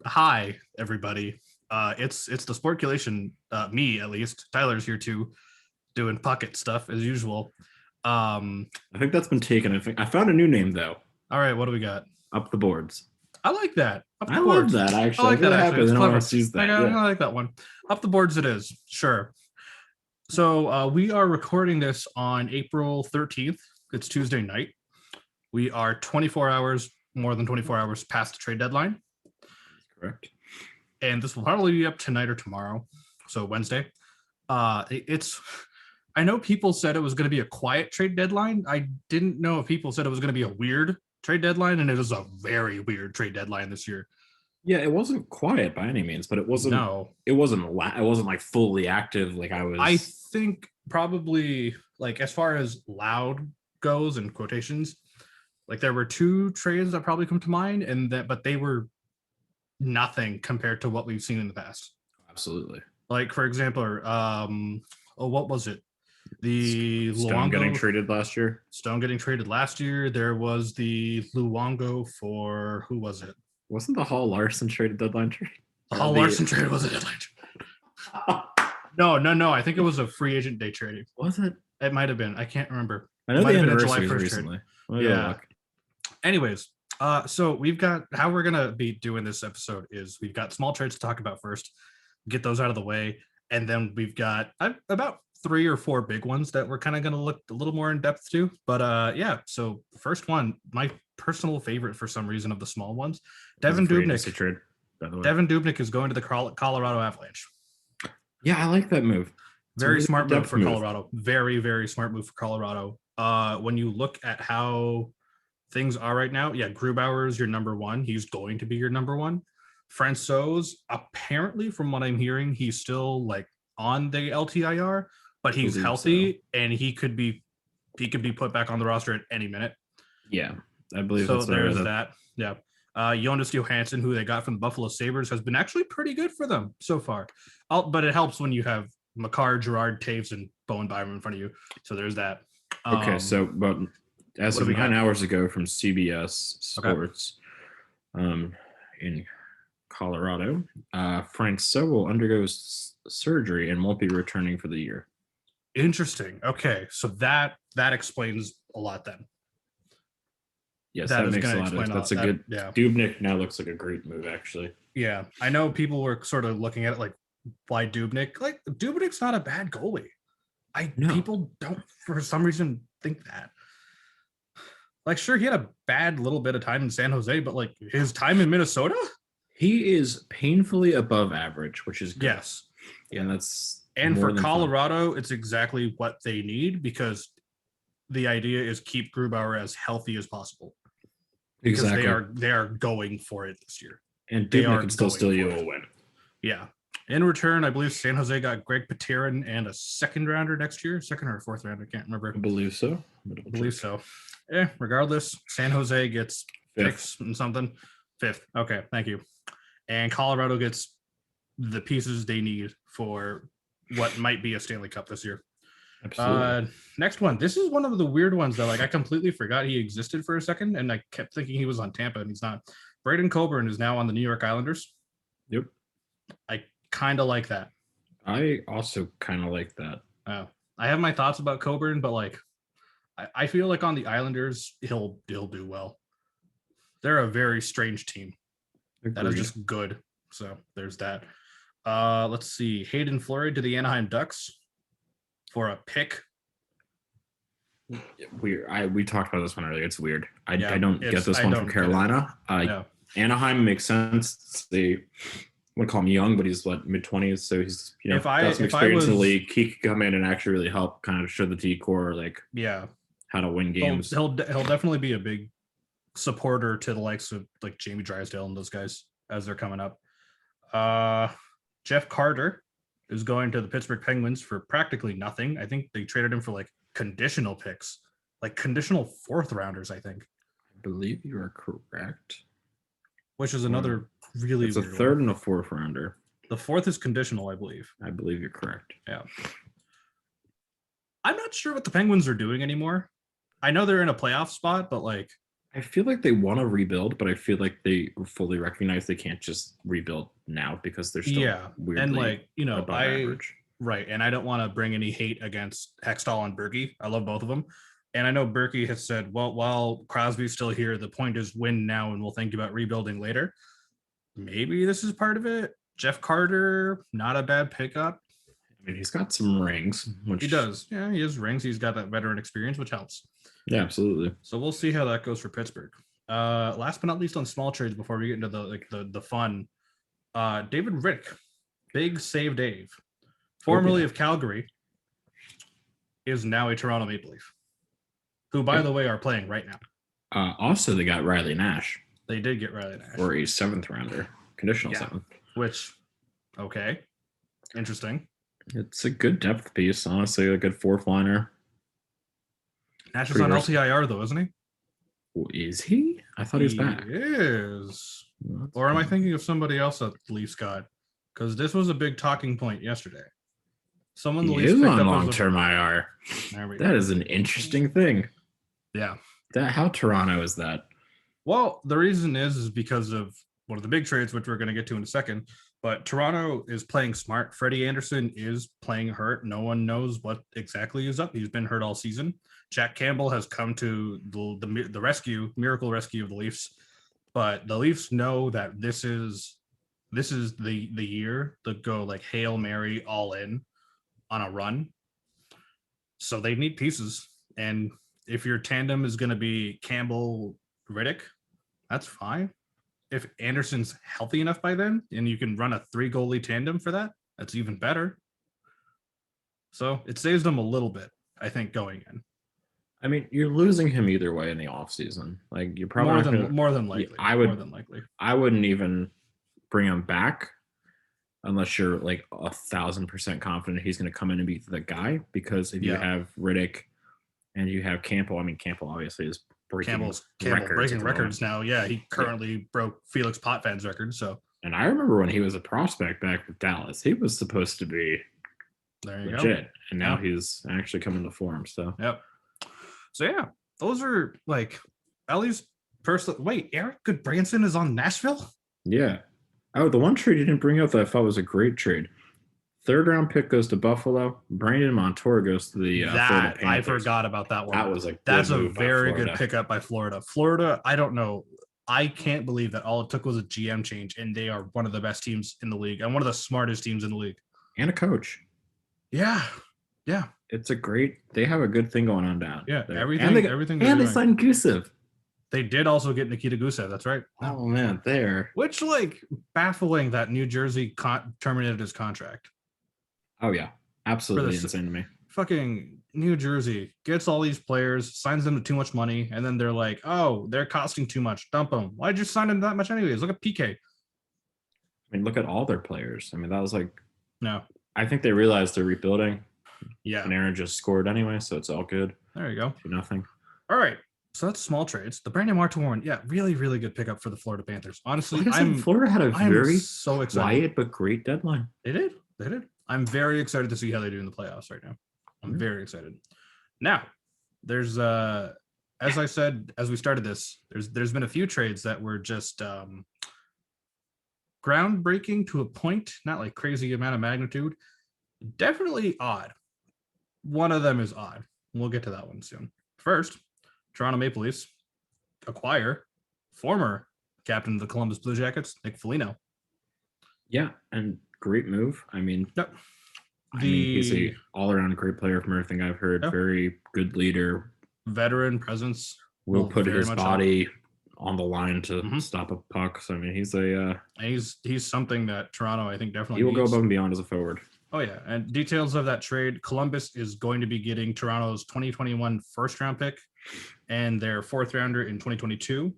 Hi everybody. It's the Sportculation. Me at least. Tyler's here too, doing pocket stuff as usual. I think that's been taken. I found a new name though. All right, what do we got? Up the boards. I like that. Up I the love boards. that I actually. I'm like that really actually. happy It's that no one clever. else used I that. got. Yeah. I like that one. Up the boards. It is sure. So we are recording this on April 13th. It's Tuesday night. We are 24 hours, more than 24 hours past the trade deadline. Correct. And this will probably be up tonight or tomorrow, so Wednesday. It's I know people said it was going to be a quiet trade deadline. I didn't know if people said it was going to be a weird trade deadline, and it is a very weird trade deadline this year. Yeah, it wasn't quiet by any means, but it wasn't. No, It wasn't like fully active. Like I I was. think probably like as far as loud goes in quotations, like there were two trades that probably come to mind, but they were nothing compared to what we've seen in the past. Absolutely. Like for example, what was it? The Stone getting Luongo traded last year. Stone getting traded last year. There was the Luongo for who was it? Wasn't the Hall Larson traded deadline trade? The Hall Larson trade was a deadline. No. I think it was a free agent day trade. Was it? It might have been. I can't remember. I know it might the have been a anniversary July 1st recently. trade. Yeah. Anyways, so we've got how we're gonna be doing this episode is we've got small trades to talk about first, get those out of the way, and then we've got about 3 or 4 big ones that we're kind of going to look a little more in depth to. But yeah, so first one, my personal favorite for some reason of the small ones, Devin Dubnyk. Trade, by the way. Devin Dubnyk is going to the Colorado Avalanche. Yeah, I like that move. Very really smart move for Colorado. Very, very smart move for Colorado. When you look at how things are right now, yeah, Grubauer is your number one. He's going to be your number one. Francouz, apparently, from what I'm hearing, he's still like on the LTIR, but he's healthy and he could be put back on the roster at any minute. Yeah, I believe so. There's that. Yeah. Jonas Johansson, who they got from the Buffalo Sabres, has been actually pretty good for them so far. But it helps when you have Makar, Gerard, Taves, and Bowen Byram in front of you. So there's that. Okay, so but as of 9 hours ago from CBS Sports, in Colorado, Francouz will undergo surgery and won't be returning for the year. Interesting. Okay, so that explains a lot then. Yes, that makes a lot of sense. That's a good. Yeah. Dubnyk now looks like a great move, actually. Yeah, I know people were sort of looking at it like, why Dubnyk? Like Dubnyk's not a bad goalie. People don't for some reason think that. Like, sure, he had a bad little bit of time in San Jose, but like his time in Minnesota, he is painfully above average, which is good. Yes, and that's. And for Colorado, it's exactly what they need because the idea is keep Grubauer as healthy as possible. Because they are going for it this year. And Dubnyk can still steal you a win. Yeah. In return, I believe San Jose got Greg Pateryn and a second rounder next year. Second or fourth rounder, I can't remember. I believe so. Yeah, regardless, San Jose gets fifth and something. Fifth. Okay, thank you. And Colorado gets the pieces they need for what might be a Stanley Cup this year. Absolutely. Next one. This is one of the weird ones that like I completely forgot he existed for a second, and I kept thinking he was on Tampa, and he's not. Braden Coburn is now on the New York Islanders. Yep. I kind of like that. I also kind of like that. I have my thoughts about Coburn, but like I feel like on the Islanders, he'll do well. They're a very strange team. Agreed. That is just good. So there's that. Let's see. Hayden Fleury to the Anaheim Ducks for a pick. Weird. We talked about this one earlier. It's weird. I don't get this one from Carolina. Anaheim makes sense. They would call him young, but he's mid-20s, so he's got some experience in the league. He could come in and actually really help, kind of show the D-core how to win games. He'll definitely be a big supporter to the likes of like Jamie Drysdale and those guys as they're coming up. Jeff Carter is going to the Pittsburgh Penguins for practically nothing. I think they traded him for like conditional picks, like conditional fourth rounders, I think. I believe you are correct. Which is another really it's a third and a fourth rounder. The fourth is conditional, I believe. I believe you're correct. Yeah. I'm not sure what the Penguins are doing anymore. I know they're in a playoff spot, but like I feel like they want to rebuild, but I feel like they fully recognize they can't just rebuild now because they're still weirdly and like above average. Right, and I don't want to bring any hate against Hextall and Berkey. I love both of them, and I know Berkey has said, well, while Crosby's still here, the point is win now, and we'll think about rebuilding later. Maybe this is part of it. Jeff Carter, not a bad pickup. I mean, he's got some rings. He does. Yeah, he has rings. He's got that veteran experience, which helps. Yeah, absolutely. So we'll see how that goes for Pittsburgh. Last but not least on small trades before we get into the fun, David Rittich, Big Save Dave, formerly of Calgary, is now a Toronto Maple Leaf, who, by the way, are playing right now. Also, they got Riley Nash. They did get Riley Nash. For a 7th rounder, conditional 7th. Which, okay, interesting. It's a good depth piece, honestly, a good 4th liner. Nash is on LTIR, though, isn't he? Well, is he? I thought he was back. He is. Or am I thinking of somebody else that the Leafs got? Because this was a big talking point yesterday. Someone the Leafs picked on long-term IR. That is an interesting thing. Yeah. How Toronto is that? Well, the reason is because of one of the big trades, which we're going to get to in a second. But Toronto is playing smart. Freddie Anderson is playing hurt. No one knows what exactly is up. He's been hurt all season. Jack Campbell has come to the miracle rescue of the Leafs. But the Leafs know that this is the year to go like Hail Mary all in on a run. So they need pieces. And if your tandem is going to be Campbell Rittich, that's fine. If Anderson's healthy enough by then and you can run a 3-goalie tandem for that, that's even better. So it saves them a little bit, I think, going in. I mean, you're losing him either way in the offseason. Like, you're probably more than likely. More than likely. I wouldn't even bring him back unless you're like 1,000% confident he's going to come in and be the guy. Because if you have Rittich and you have Campbell, I mean, Campbell obviously is breaking records now. Yeah, he currently broke Felix Potvin's record. So, and I remember when he was a prospect back with Dallas, he was supposed to be legit, and now he's actually coming to form. So, So yeah, those are like at least personally. Wait, Eric Goodbranson is on Nashville? Yeah. Oh, the one trade you didn't bring up that I thought was a great trade. 3rd round pick goes to Buffalo. Brandon Montour goes to the Florida Panthers. I forgot about that one. That's a very good pickup by Florida. Florida, I don't know. I can't believe that all it took was a GM change, and they are one of the best teams in the league and one of the smartest teams in the league. And a coach. Yeah. They have a good thing going on down. Yeah, there. everything. And they signed Gusev. They did also get Nikita Gusev. That's right. Oh man, which baffling that New Jersey terminated his contract. Oh yeah, absolutely insane to me. Fucking New Jersey gets all these players, signs them to too much money, and then they're like, "Oh, they're costing too much. Dump them. Why'd you sign them that much anyways? Look at PK." I mean, look at all their players. I mean, that was no. I think they realized they're rebuilding. Yeah, and Aaron just scored anyway, so it's all good. There you go. 2-0. All right. So that's small trades. The Brandon Montour one, really, really good pickup for the Florida Panthers. Honestly, Florida had a very so excited. Quiet but great deadline. They did. I'm very excited to see how they do in the playoffs right now. I'm very excited. Now, there's as I said as we started this, there's been a few trades that were just groundbreaking to a point, not like crazy amount of magnitude. Definitely odd. One of them is odd. We'll get to that one soon. First, Toronto Maple Leafs acquire former captain of the Columbus Blue Jackets, Nick Foligno. Yeah, and great move. I mean, he's a all-around great player from everything I've heard. Very good leader. Veteran presence. Will put his body on the line to stop a puck. So, I mean, he's something that Toronto, I think, definitely needs. He will go above and beyond as a forward. Oh, yeah. And details of that trade, Columbus is going to be getting Toronto's 2021 first-round pick and their 4th rounder in 2022.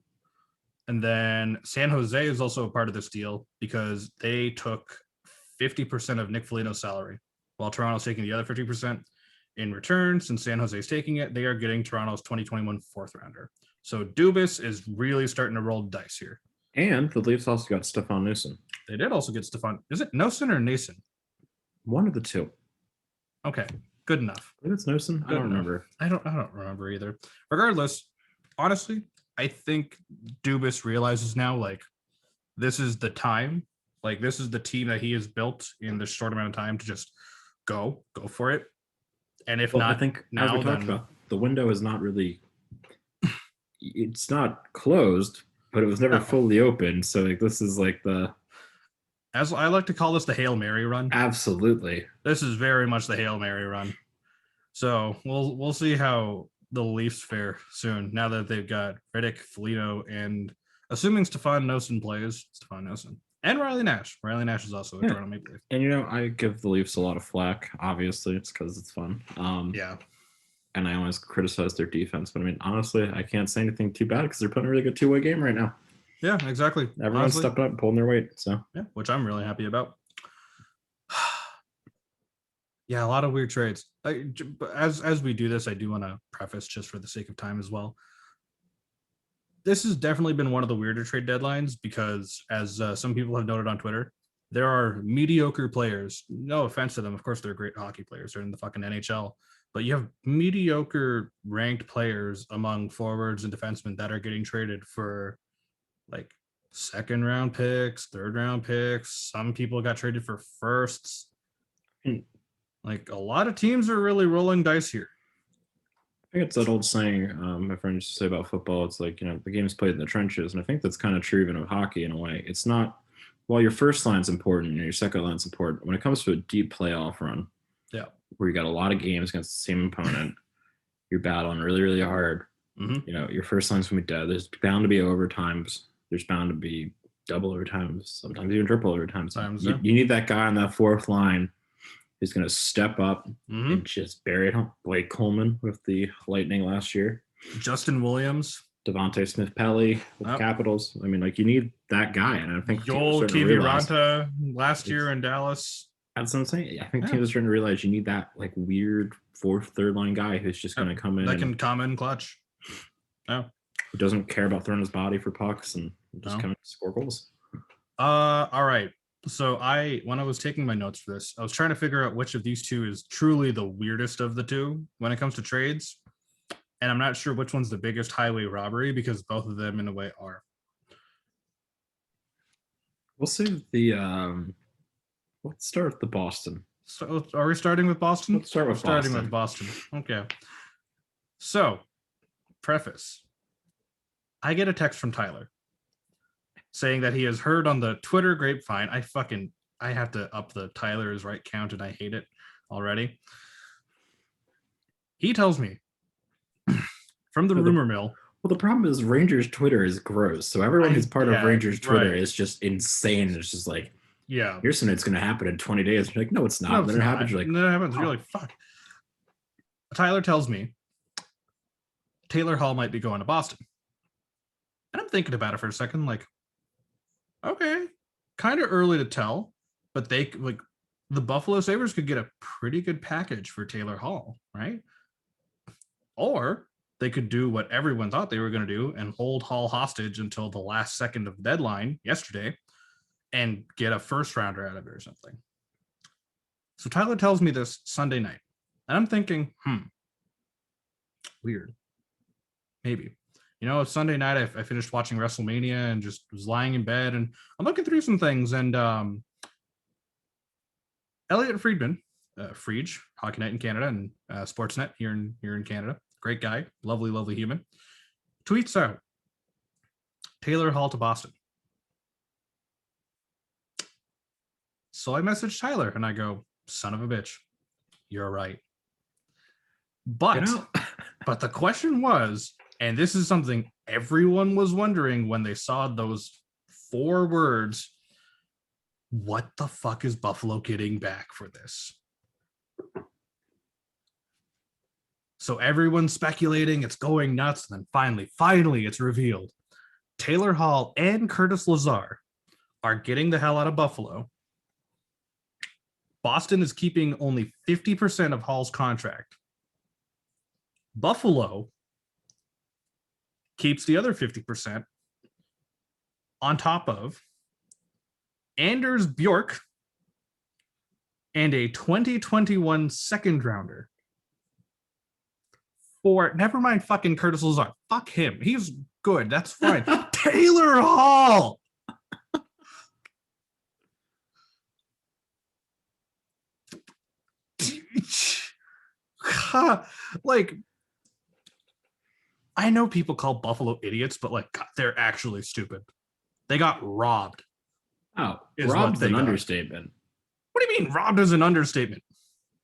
And then San Jose is also a part of this deal because they took 50% of Nick Foligno's salary, while Toronto's taking the other 50%. In return, since San Jose is taking it, they are getting Toronto's 2021 4th rounder. So Dubas is really starting to roll dice here. And the Leafs also got Stefan Noesen. They did also get Stefan. Is it Noesen or Nason? One of the two. Okay, good enough. I think it's Noesen. I don't remember. I don't remember either. Regardless, honestly, I think Dubas realizes now, like, this is the time. Like, this is the team that he has built in this short amount of time to just go for it. And if not, I think now, as we talked about, the window is not really. It's not closed, but it was never fully open. So like, this is like as I like to call this, the Hail Mary run. Absolutely, this is very much the Hail Mary run. So we'll see how the Leafs fare soon. Now that they've got Riddick, Foligno, and assuming Stefan Noesen plays, Stefan Noesen and Riley Nash. Riley Nash is also a Toronto Maple Leaf. And I give the Leafs a lot of flack. Obviously, it's because it's fun. Yeah. And I always criticize their defense, but I mean, honestly, I can't say anything too bad because they're putting a really good two-way game right now. Yeah, exactly. Everyone's stepped up and pulling their weight. So yeah, which I'm really happy about. Yeah, a lot of weird trades. As we do this, I do want to preface, just for the sake of time as well, this has definitely been one of the weirder trade deadlines because, as some people have noted on Twitter, there are mediocre players. No offense to them. Of course, they're great hockey players. They're in the fucking NHL. But you have mediocre ranked players among forwards and defensemen that are getting traded for like second round picks, third round picks. Some people got traded for firsts. Like, a lot of teams are really rolling dice here. I think it's that old saying my friend used to say about football. It's like, the game's played in the trenches. And I think that's kind of true even of hockey in a way. It's not, while your first line's important and your second line's important, when it comes to a deep playoff run, where you got a lot of games against the same opponent, you're battling really, really hard. Mm-hmm. Your first line's going to be dead. There's bound to be overtimes. There's bound to be double overtimes, sometimes even triple overtimes. You need that guy on that fourth line who's going to step up and just bury it home. Blake Coleman with the Lightning last year. Justin Williams. Devontae Smith-Pelly with the Capitals. I mean, like, you need that guy. And I think Joel Kiviranta last year in Dallas. That's what I'm saying. I think teams are starting to realize you need that, like, weird fourth, third line guy who's just going to come in. That can come in clutch. Who doesn't care about throwing his body for pucks and just come in and score goals. All right. So when I was taking my notes for this, I was trying to figure out which of these two is truly the weirdest of the two when it comes to trades. And I'm not sure which one's the biggest highway robbery, because both of them in a way are. We'll see let's start with the Boston. So are we starting with Boston? Let's start with starting with Boston. Okay. So, preface. I get a text from Tyler saying that he has heard on the Twitter grapevine. I have to up the Tyler is right count, and I hate it already. He tells me from the rumor mill. Well, the problem is Rangers Twitter is gross. So everyone who's part of Rangers Twitter is just insane. It's just like, here's something that's going to happen in 20 days. You're like, no, it's not. No, then it happens. You're like, then it happens. You're like, fuck. Tyler tells me Taylor Hall might be going to Boston. And I'm thinking about it for a second, like, okay, kind of early to tell, but the Buffalo Sabres could get a pretty good package for Taylor Hall, right? Or they could do what everyone thought they were going to do and hold Hall hostage until the last second of the deadline yesterday and get a first rounder out of it or something. So Tyler tells me this Sunday night, and I'm thinking, weird. Maybe. Sunday night, I finished watching WrestleMania and just was lying in bed, and I'm looking through some things, and Elliot Friedman, Friedge, Hockey Night in Canada and Sportsnet here in Canada, great guy, lovely human, tweets out Taylor Hall to Boston. So I messaged Tyler and I go, son of a bitch, you're right. But the question was, and this is something everyone was wondering when they saw those 4 words, what the fuck is Buffalo getting back for this? So everyone's speculating, it's going nuts, and then finally it's revealed. Taylor Hall and Curtis Lazar are getting the hell out of Buffalo. Boston is keeping only 50% of Hall's contract. Buffalo keeps the other 50% on top of Anders Bjork and a 2021 second rounder 4. Never mind fucking Curtis Lazar. Fuck him. He's good. That's fine. Taylor Hall. Like, I know people call Buffalo idiots, but like, God, they're actually stupid. They got robbed. Oh, robbed is an understatement. What do you mean robbed is an understatement?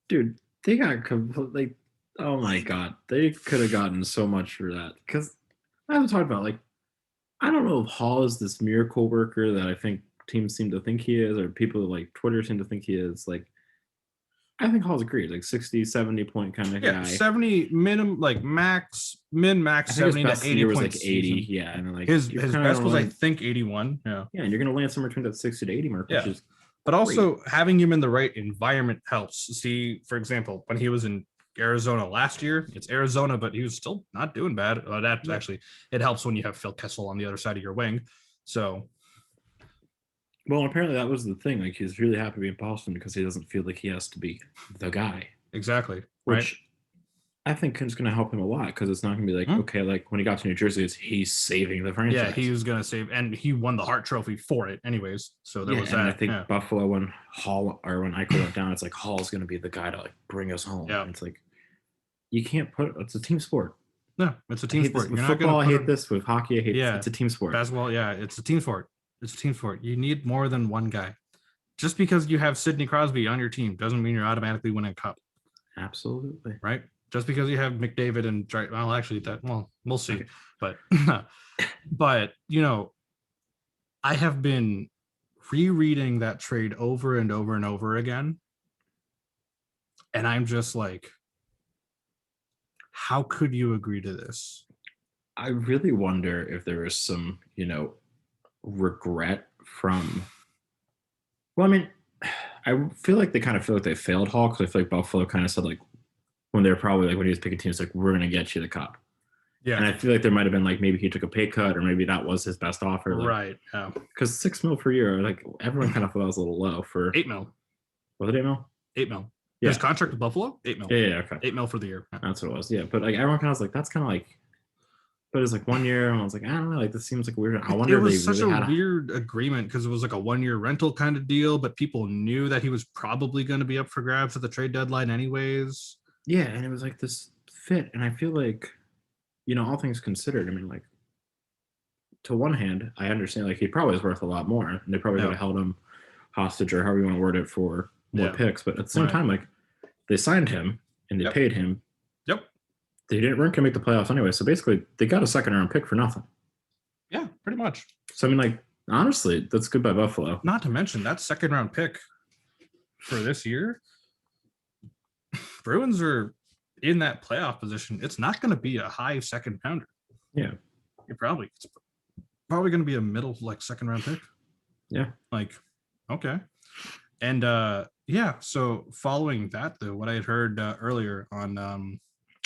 Dude, they got completely, oh my God. They could have gotten so much for that. Because I haven't talked about, like, I don't know if Hall is this miracle worker that I think teams seem to think he is, or people like Twitter seem to think he is. Like, I think Hall's great, like 60, 70 point kind of guy. 70 minimum, like max 70 to 80 was points. Like 80, yeah. And like his best was, I think, 81. Yeah. Yeah, and you're gonna land somewhere between that 60 to 80 mark, which is but also great. Having him in the right environment helps. See, for example, when he was in Arizona last year, it's Arizona, but he was still not doing bad. Actually, it helps when you have Phil Kessel on the other side of your wing. So. Well, apparently that was the thing. Like, he's really happy to be in Boston because he doesn't feel like he has to be the guy. Exactly. Which I think is going to help him a lot because it's not going to be like, okay, like when he got to New Jersey, he's saving the franchise. Yeah, he was going to save, and he won the Hart Trophy for it anyways. So there was that. I think Buffalo, when Eichel went down, it's like Hall's going to be the guy to like bring us home. Yeah. And it's like, you can't it's a team sport. No, it's a team sport. With football, I hate this. With hockey, I hate this. It's a team sport. Basketball, it's a team sport. It's a team sport. You need more than one guy. Just because you have Sidney Crosby on your team doesn't mean you're automatically winning a cup. Absolutely. Right? Just because you have McDavid and we'll see. Okay. But I have been rereading that trade over and over and over again. And I'm just like, how could you agree to this? I really wonder if there was some, regret from. Well, I mean, I feel like they failed Hall because I feel like Buffalo kind of said, like, when they're probably like when he was picking teams, like, we're gonna get you the cup. Yeah. And I feel like there might have been like maybe he took a pay cut or maybe that was his best offer. Like, right. Yeah. Because $6 million per year, like everyone kind of thought that was a little low for $8 million. Was it $8 million? $8 million. Yeah. His contract with Buffalo, $8 million. Yeah, okay. $8 million for the year. Yeah. That's what it was. Yeah. But like everyone kind of was like, that's kind of like. But it's like 1 year, and I was like, I don't know, like this seems like weird. I wonder. It was such a weird agreement because it was like a 1-year rental kind of deal, but people knew that he was probably going to be up for grabs at the trade deadline, anyways. Yeah, and it was like this fit, and I feel like, all things considered, I mean, like, to one hand, I understand like he probably is worth a lot more, and they probably would have held him hostage or however you want to word it for more picks, but at the same time, like, they signed him and they paid him. Yep. They weren't going to make the playoffs anyway, so basically they got a second-round pick for nothing. Yeah, pretty much. So, I mean, like, honestly, that's good by Buffalo. Not to mention that second-round pick for this year, Bruins are in that playoff position. It's not going to be a high second-pounder. Yeah. It's probably going to be a middle, like, second-round pick. Yeah. Like, okay. And, so following that, though, what I had heard earlier on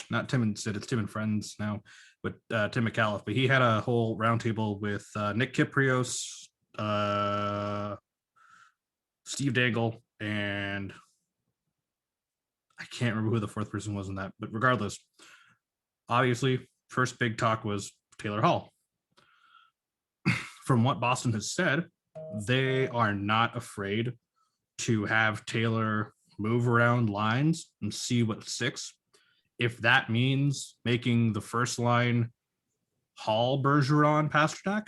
not Tim and Sid, it's Tim and Friends now, but Tim McAuliffe. But he had a whole roundtable with Nick Kyprios, Steve Dangle, and I can't remember who the fourth person was in that. But regardless, obviously, first big talk was Taylor Hall. From what Boston has said, they are not afraid to have Taylor move around lines and see what sticks. If that means making the first line Hall, Bergeron, Pasternak,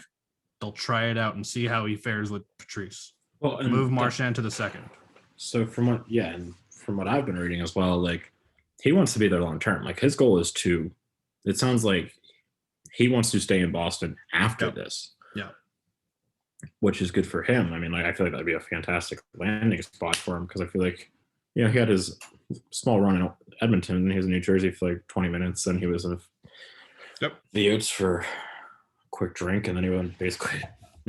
they'll try it out and see how he fares with Patrice. Well, and move Marchand to the second. So from what I've been reading as well, like he wants to be there long term. Like his goal is to. It sounds like he wants to stay in Boston after this. Yeah. Which is good for him. I mean, like I feel like that'd be a fantastic landing spot for him because I feel like, he had his small run in Edmonton and he was in New Jersey for like 20 minutes and he was of the Utes for a quick drink and then he went basically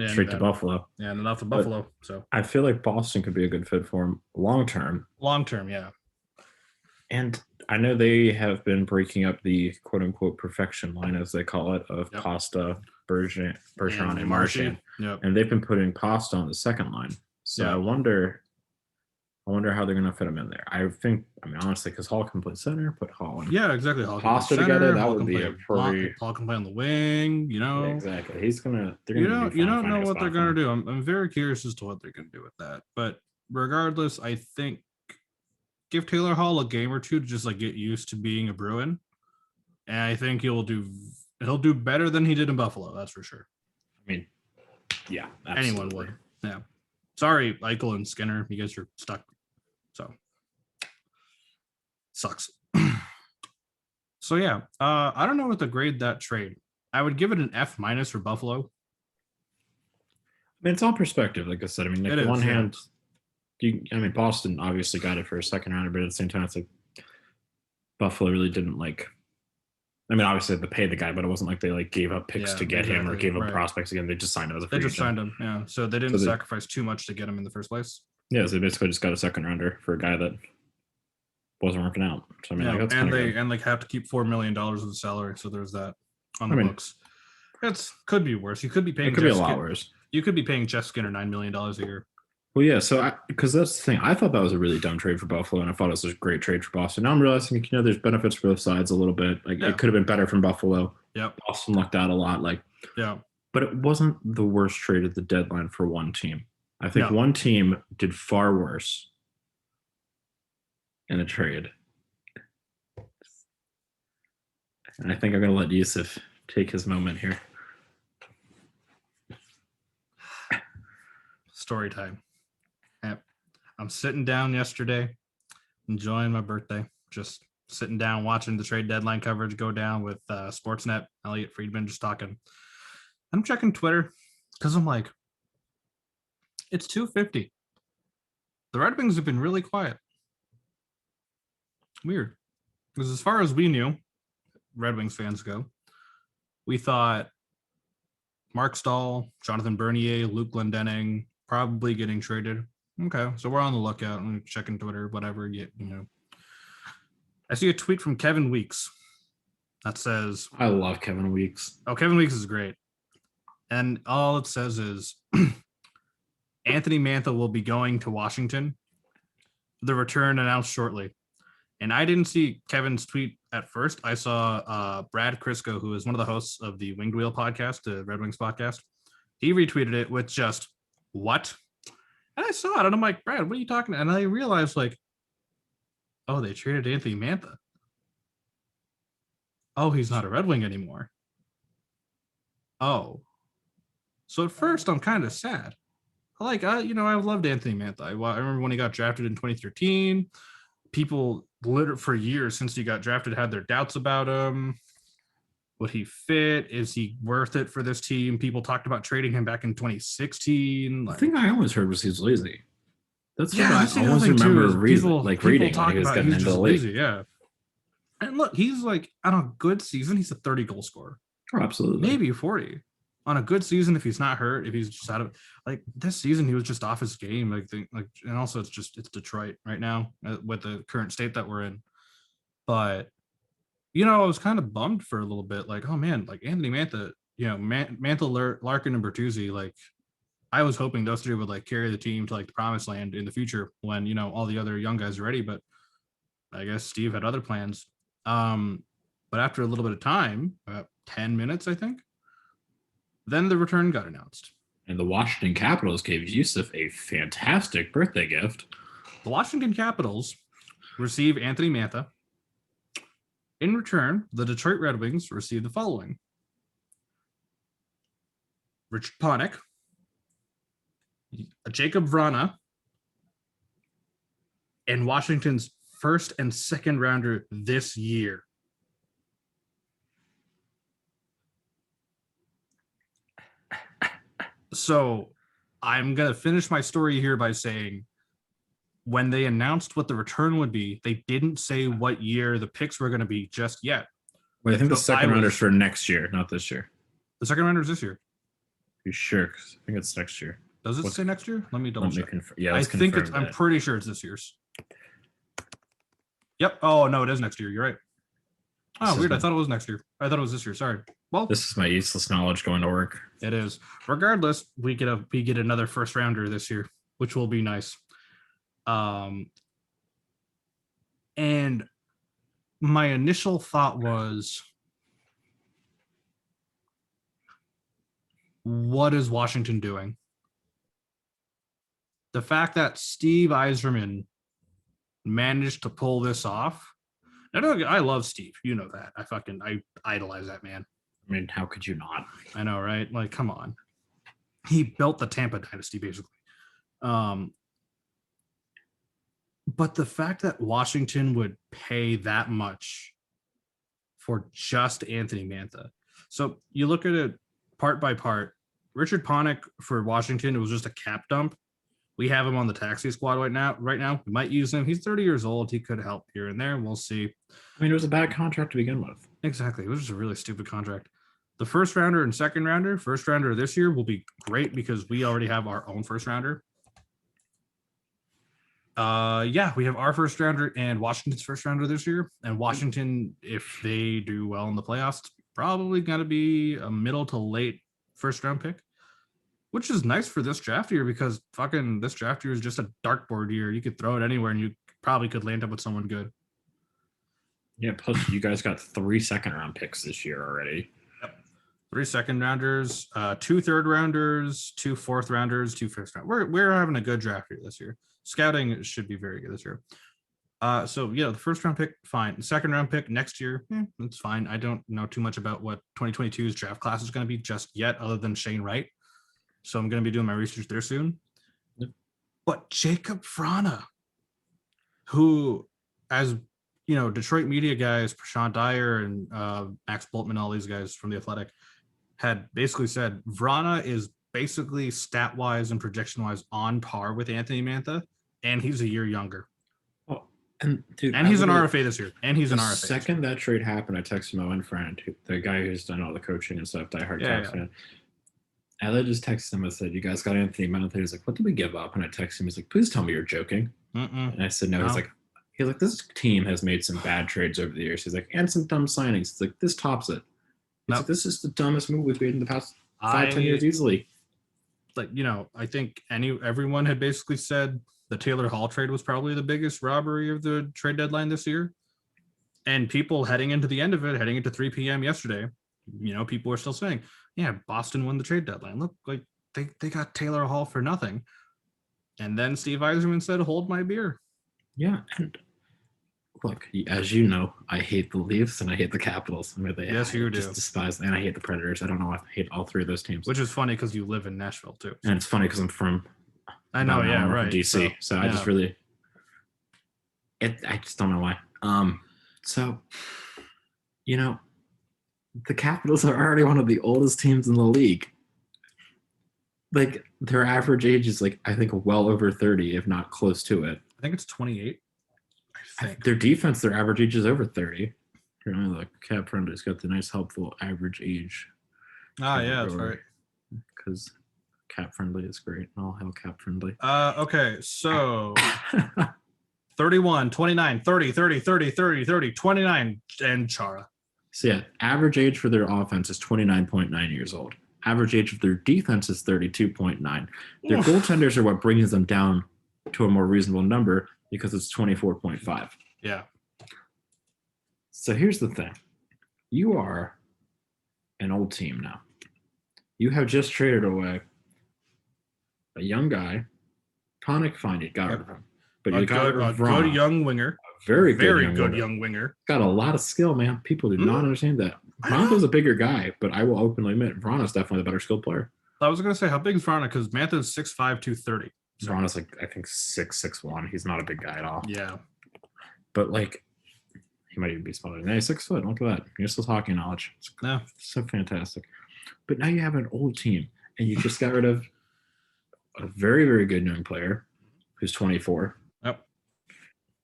straight to Buffalo. Yeah, and enough of Buffalo. So I feel like Boston could be a good fit for him long term. Long term, yeah. And I know they have been breaking up the quote unquote perfection line, as they call it, of Pasta, Bergeron, and Marchand. Yep. And they've been putting Pasta on the second line. So I wonder I wonder how they're going to fit him in there. Honestly, because Hall can play center, put Hall and exactly. Hall Pasta together, that would be a pretty. Hall can play on the wing, Yeah, exactly. He's gonna. You don't know what they're gonna do. I'm very curious as to what they're gonna do with that. But regardless, I think give Taylor Hall a game or two to just like get used to being a Bruin, and I think he'll do better than he did in Buffalo. That's for sure. I mean, yeah, absolutely. Anyone would. Yeah. Sorry, Eichel and Skinner, you guys are stuck. So sucks. So yeah, I don't know what to grade that trade. I would give it an F- for Buffalo. I mean, it's all perspective, like I said. I mean, on one hand, Boston obviously got it for a second rounder, but at the same time, it's like Buffalo really didn't like. I mean, obviously they paid the guy, but it wasn't like they like gave up picks to get him or gave up prospects again. They just signed him as a free agent. They just signed him, yeah. So they didn't sacrifice too much to get him in the first place. Yeah, so they basically just got a second rounder for a guy that wasn't working out. So I mean, that's and they have to keep $4 million of the salary. So there's that on the books. It could be worse. You could be paying. It could be a lot worse. You could be paying Jeff Skinner $9 million a year. Well, yeah. So because that's the thing, I thought that was a really dumb trade for Buffalo, and I thought it was a great trade for Boston. Now I'm realizing, there's benefits for both sides a little bit. Like it could have been better from Buffalo. Yeah. Boston lucked out a lot. But it wasn't the worst trade at the deadline for one team. I think one team did far worse in a trade. And I think I'm going to let Yusuf take his moment here. Story time. I'm sitting down yesterday, enjoying my birthday, just sitting down, watching the trade deadline coverage go down with Sportsnet, Elliot Friedman just talking. I'm checking Twitter because I'm like, it's 2:50. The Red Wings have been really quiet. Weird. Because as far as we knew, Red Wings fans go, we thought Mark Stahl, Jonathan Bernier, Luke Glendening probably getting traded. Okay, so we're on the lookout and checking Twitter, whatever. I see a tweet from Kevin Weeks that says, I love Kevin Weeks. Oh, Kevin Weeks is great. And all it says is Anthony Mantha will be going to Washington. The return announced shortly. And I didn't see Kevin's tweet at first. I saw Brad Crisco, who is one of the hosts of the Winged Wheel podcast, the Red Wings podcast. He retweeted it with just, what? And I saw it, and I'm like, Brad, what are you talking about? And I realized, oh, they traded Anthony Mantha. Oh, he's not a Red Wing anymore. Oh. So at first, I'm kind of sad. I loved Anthony Mantha. I remember when he got drafted in 2013. People for years since he got drafted had their doubts about him. Would he fit? Is he worth it for this team? People talked about trading him back in 2016. The thing I always heard was he's lazy. That's what I always remember reading when he was getting into the league. Lazy, yeah. And look, he's on a good season, he's a 30 goal scorer. Oh, absolutely. Maybe 40. On a good season, if he's not hurt, if he's just out of this season, he was just off his game. And also it's Detroit right now with the current state that we're in. But I was kind of bummed for a little bit. Oh man, Anthony Mantha, Mantha, Larkin, and Bertuzzi. I was hoping those three would carry the team to the promised land in the future when all the other young guys are ready. But I guess Steve had other plans. But after a little bit of time, about 10 minutes, I think, then the return got announced. And the Washington Capitals gave Yusuf a fantastic birthday gift. The Washington Capitals receive Anthony Mantha. In return, the Detroit Red Wings received the following: Richard Panik, Jacob Vrana, and Washington's first and second rounder this year. So I'm going to finish my story here by saying, when they announced what the return would be, they didn't say what year the picks were going to be just yet. Wait, I think the second rounder's for next year, not this year. The second rounder's this year. You sure? 'Cause I think it's next year. Does it say next year? Let me double check. I'm pretty sure it's this year's. Yep. Oh, no, it is next year. You're right. Oh, weird. I thought it was next year. I thought it was this year. Sorry. Well, this is my useless knowledge going to work. It is. Regardless, we get another first rounder this year, which will be nice. And my initial thought was, what is Washington doing? The fact that Steve Yzerman managed to pull this off. I love Steve. You know that. I idolize that man. I mean, how could you not? I know, right? Like, come on. He built the Tampa dynasty, basically. But the fact that Washington would pay that much for just Anthony Mantha. So you look at it part by part. Richard Panik for Washington, it was just a cap dump. We have him on the taxi squad right now. We might use him. He's 30 years old. He could help here and there. We'll see. I mean, it was a bad contract to begin with. Exactly. It was just a really stupid contract. The first rounder and second rounder, first rounder this year will be great because we already have our own first rounder. We have our first rounder and Washington's first rounder this year. And Washington, if they do well in the playoffs, probably going to be a middle to late first round pick, which is nice for this draft year because fucking this draft year is just a dartboard year. You could throw it anywhere and you probably could land up with someone good. Yeah, plus you guys got 3 second round picks this year already. Yep. 3 second rounders, 2 third rounders, 2 fourth rounders, 2 first round. We're having a good draft year this year. Scouting should be very good this year. The first round pick, fine. The second round pick next year, that's fine. I don't know too much about what 2022's draft class is going to be just yet, other than Shane Wright. So I'm going to be doing my research there soon. Yep. But Jacob Vrana, who, as you know, Detroit media guys, Prashant Dyer and Max Boltman, all these guys from The Athletic, had basically said Vrana is basically stat-wise and projection-wise on par with Anthony Mantha, and he's a year younger. Oh, and dude, and he's an RFA this year. And he's an RFA. The second that trade happened, I texted my one friend, the guy who's done all the coaching and stuff, diehard Cavs fan. And I just texted him and said, "You guys got Anthony Mantha." He's like, "What did we give up?" And I texted him. He's like, "Please tell me you're joking." And I said, "No." He's like, "This team has made some bad trades over the years." He's like, "And some dumb signings." He's like, "This tops it." He's like, "This is the dumbest move we've made in the past 5-10 years easily." Like, I think everyone had basically said the Taylor Hall trade was probably the biggest robbery of the trade deadline this year. And people heading into the end of it, heading into 3 p.m. yesterday, people are still saying, yeah, Boston won the trade deadline. Look, like they got Taylor Hall for nothing. And then Steve Yzerman said, hold my beer. Yeah. And look, as you know, I hate the Leafs and I hate the Capitals. I mean, yes, you do. Just despise them. And I hate the Predators. I don't know why I hate all 3 of those teams. Which is funny because you live in Nashville too. And it's funny because I'm from right. DC. So I just really I just don't know why. The Capitals are already one of the oldest teams in the league. Like, their average age is I think well over 30, if not close to it. I think it's 28. Their defense, their average age is over 30. Look, Cap Friendly's got the nice, helpful average age. Yeah, that's right. Because Cap Friendly is great. All hail Cap Friendly. Okay, so 31, 29, 30, 30, 30, 30, 30, 29, and Chara. So yeah, average age for their offense is 29.9 years old. Average age of their defense is 32.9. Their goaltenders are what brings them down to a more reasonable number because it's 24.5. Yeah. So here's the thing. You are an old team now. You have just traded away a young guy. Panik, fine, you got rid of him. But you got rid of Vrana, good young winger. Very good young winger. Got a lot of skill, man. People do not understand that. Mantha's a bigger guy, but I will openly admit Vrana's definitely the better skilled player. I was going to say, how big is Vrana? Because Mantha's 6'5", 230. So. Vrana's I think 6'1". He's not a big guy at all. Yeah. But he might even be smaller. Hey, 6 foot. Look at that. You're still talking knowledge. It's so fantastic. But now you have an old team, and you just got rid of a very, very good young player who's 24. Yep.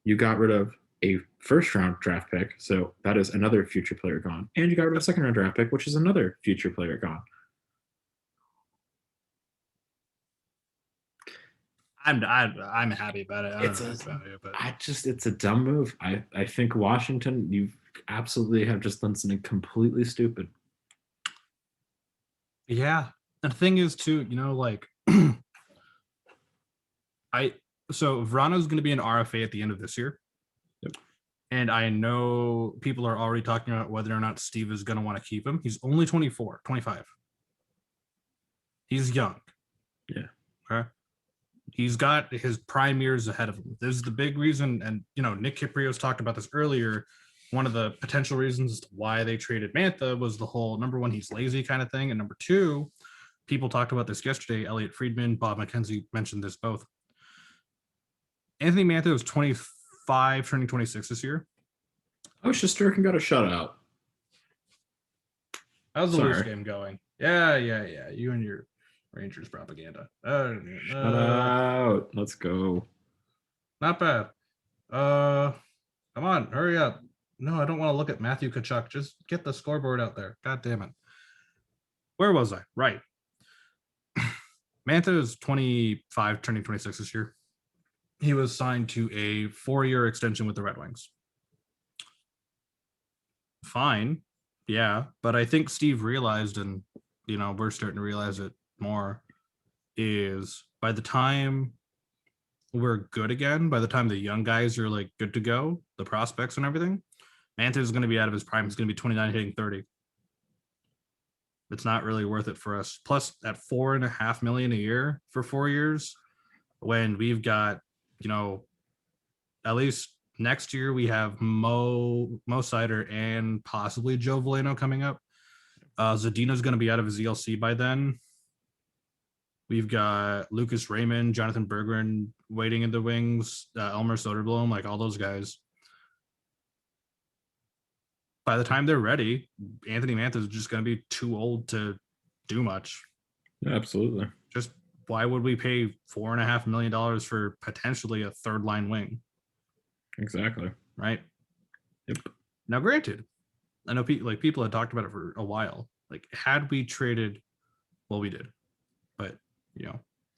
You got rid of a first-round draft pick, so that is another future player gone. And you got rid of a second-round draft pick, which is another future player gone. I'm happy about it. It's a dumb move. I think Washington, you absolutely have just done something completely stupid. Yeah. And the thing is too, So Vrana's going to be an RFA at the end of this year. Yep. And I know people are already talking about whether or not Steve is going to want to keep him. He's only 24, 25. He's young. Yeah. Okay. He's got his prime years ahead of him. This is the big reason. And, Nick Kiprios talked about this earlier. One of the potential reasons as to why they traded Mantha was the whole, number one, he's lazy kind of thing. And number two, people talked about this yesterday. Elliot Friedman, Bob McKenzie mentioned this both. Anthony Mantha was 25, turning 26 this year. Oh, Shesterkin got a shutout. How's the Blues game going? Yeah. You and your Rangers propaganda. Shut out. Let's go. Not bad. Come on, hurry up. No, I don't want to look at Matthew Tkachuk. Just get the scoreboard out there. God damn it. Where was I? Right. Mantha is 25, turning 26 this year. He was signed to a 4-year extension with the Red Wings. Fine. Yeah. But I think Steve realized, and, we're starting to realize it more, is by the time we're good again, by the time the young guys are like good to go, the prospects and everything, Mantha is going to be out of his prime. He's going to be 29, hitting 30. It's not really worth it for us. Plus, at $4.5 million a year for 4 years, when we've got, at least next year we have Mo Seider and possibly Joe Veleno coming up. Zadina's going to be out of his ELC by then. We've got Lucas Raymond, Jonathan Berggren waiting in the wings, Elmer Soderblom, like all those guys. By the time they're ready, Anthony Mantha is just going to be too old to do much. Yeah, absolutely. Just why would we pay $4.5 million for potentially a third line wing? Exactly. Right. Yep. Now, granted, I know people had talked about it for a while. Like, had we traded, well, we did, but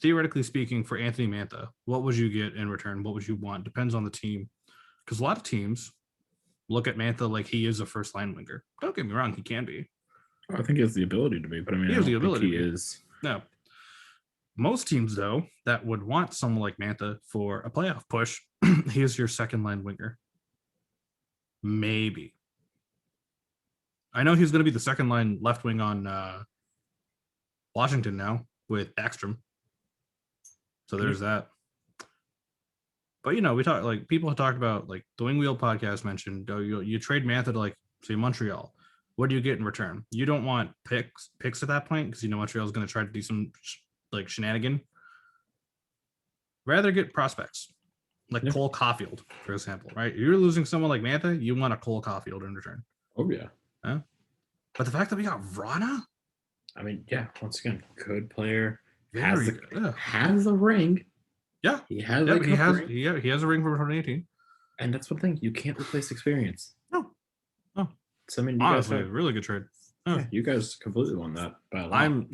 theoretically speaking, for Anthony Mantha, what would you get in return? What would you want? Depends on the team, because a lot of teams look at Mantha like he is a first line winger. Don't get me wrong, he can be. I think he has the ability to be, but I mean, he has the ability. He is. No. Most teams, though, that would want someone like Mantha for a playoff push, he is your second line winger. Maybe. I know he's going to be the second line left wing on Washington now with Backstrom. So there's that. But, we talk, like, people have talked about, like, the Wing Wheel podcast mentioned, you trade Mantha to, like, say, Montreal. What do you get in return? You don't want picks at that point, because Montreal is going to try to do some shenanigan. Rather get prospects like Cole Caulfield, for example, right? If you're losing someone like Mantha, you want a Cole Caulfield in return. Oh yeah. But the fact that we got Vrana, I mean, yeah, once again, good player, has a ring. Yeah, he has. He has a ring from 2018, and that's one thing, you can't replace experience. No. So I mean, honestly, really good trade. Yeah, you guys completely won that by a lot. And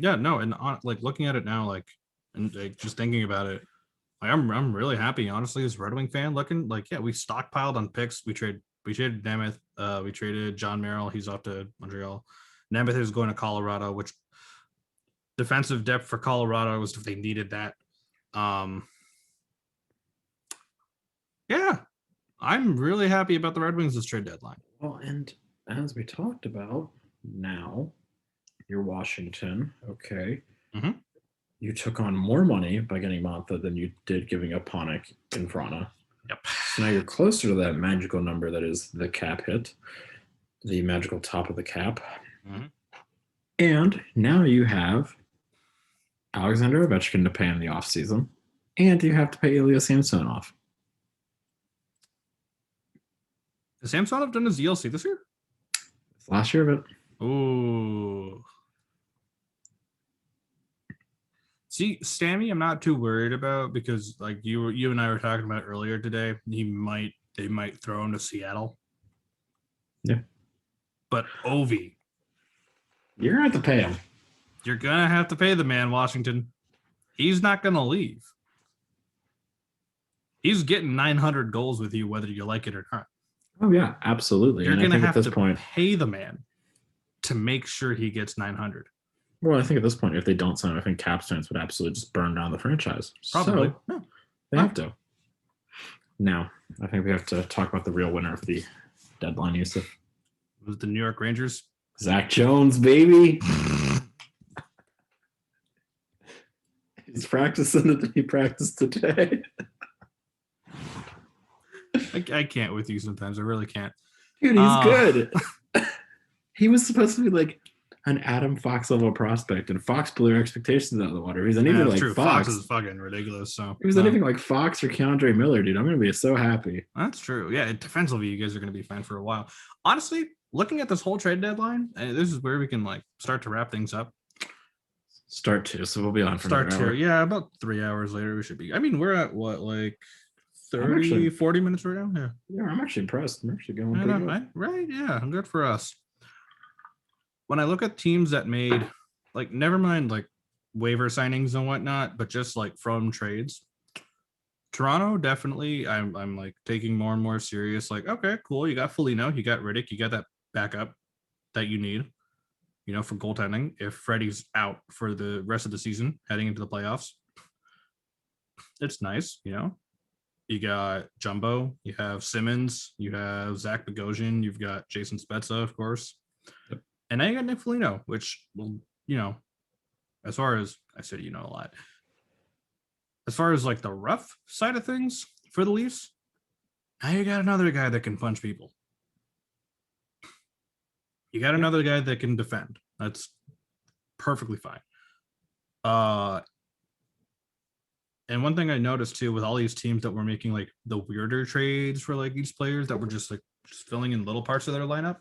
looking at it now, like, and just thinking about it, like, I'm really happy, honestly, as a Red Wing fan. Looking like, we stockpiled on picks. We traded Nemeth. We traded John Merrill. He's off to Montreal. Nemeth is going to Colorado, which defensive depth for Colorado was if they needed that. Yeah, I'm really happy about the Red Wings this trade deadline. Well, and as we talked about, now you're Washington. Okay. Mm-hmm. You took on more money by getting Mantha than you did giving up Panik in Vrana. Yep. So now you're closer to that magical number that is the cap hit, the magical top of the cap. Mm-hmm. And now you have Alexander Ovechkin to pay in the offseason, and you have to pay Ilya Samsonov. Has Samsonov done his ELC this year? It's last year of it. Ooh. See, Stammy, I'm not too worried about, because like you and I were talking about earlier today, they might throw him to Seattle. Yeah. But Ovi, you're gonna have to pay him. You're gonna have to pay the man, Washington. He's not gonna leave. He's getting 900 goals with you, whether you like it or not. Oh yeah, absolutely. You're gonna have to pay the man to make sure he gets 900. Well, I think at this point, if they don't sign, I think cap stance would absolutely just burn down the franchise. Probably. So, they have to. No, I think we have to talk about the real winner of the deadline, Yusuf. It was the New York Rangers. Zach Jones, baby. He's practicing. He practiced today. I can't with you sometimes. I really can't. Dude, he's good. He was supposed to be like an Adam Fox level prospect, and Fox blew their expectations out of the water. He's anything like true. Fox. Fox is fucking ridiculous. So he was anything like Fox or Keandre Miller, dude. I'm gonna be so happy. That's true. Yeah, defensively, you guys are gonna be fine for a while. Honestly, looking at this whole trade deadline, this is where we can like start to wrap things up. Start to, so we'll be on for start to. Yeah, about 3 hours later, we should be. I mean, we're at what, like 40 minutes right now? Yeah, I'm actually impressed. I'm actually going pretty good. Right? Yeah, good for us. When I look at teams that made, like, never mind like waiver signings and whatnot, but just like from trades, Toronto definitely. I'm like taking more and more serious. Like, okay, cool. You got Foligno, you got Riddick, you got that backup that you need, for goaltending. If Freddie's out for the rest of the season, heading into the playoffs, it's nice. You got Jumbo, you have Simmons, you have Zach Bogosian, you've got Jason Spezza, of course. Yep. And now you got Nick Foligno, which will, as far as I said, a lot. As far as like the rough side of things for the Leafs, now you got another guy that can punch people. You got another guy that can defend. That's perfectly fine. And one thing I noticed too, with all these teams that were making like the weirder trades for like these players that were just filling in little parts of their lineup,